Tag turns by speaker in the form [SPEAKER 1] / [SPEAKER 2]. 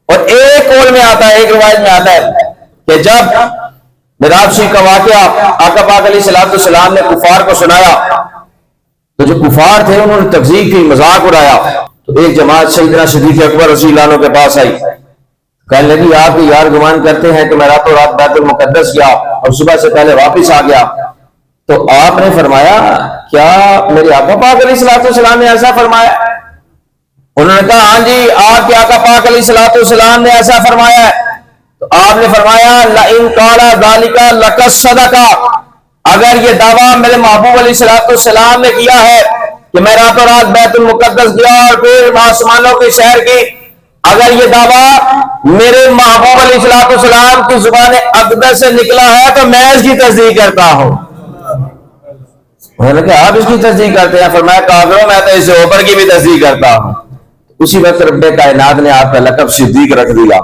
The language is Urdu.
[SPEAKER 1] اور ایک قول میں آتا ہے، ایک روایت میں آتا ہے کہ جب معراج شریف کا واقعہ آقا پاک علیہ الصلوۃ والسلام نے کفار کو سنایا تو جو کفار تھے انہوں نے تکذیب کی، مذاق اڑایا، تو ایک جماعت سیدنا صدیق اکبر رضی اللہ عنہ کے پاس آئی، کہنے لگی آپ یہ یار گمان کرتے ہیں کہ میں راتوں رات بیت المقدس گیا اور صبح سے پہلے واپس آ گیا۔ تو آپ نے فرمایا کیا میرے آقا پاک علیہ الصلوۃ والسلام نے ایسا فرمایا؟ انہوں نے کہا ہاں جی آپ کے آقا پاک علیہ الصلوۃ والسلام نے ایسا فرمایا ہے۔ تو آپ نے فرمایا لئن قال ذلک لقد صدق، اگر یہ دعویٰ میرے محبوب علیہ الصلوۃ والسلام نے کیا ہے کہ میں راتوں رات بیت المقدس گیا اور پھر آسمانوں کے شہر کی، اگر یہ دعویٰ میرے محبوب علیہ الصلوۃ والسلام کی زبان اقدس سے نکلا ہے تو میں اس کی تصدیق کرتا ہوں۔ انہوں نے کہا آپ اس کی تصدیق کرتے ہیں؟ فرمایا کافروں میں تو اس سے اوپر کی بھی تصدیق کرتا ہوں۔ اسی وقت رب کائنات نے آپ کا لقب صدیق رکھ دیا۔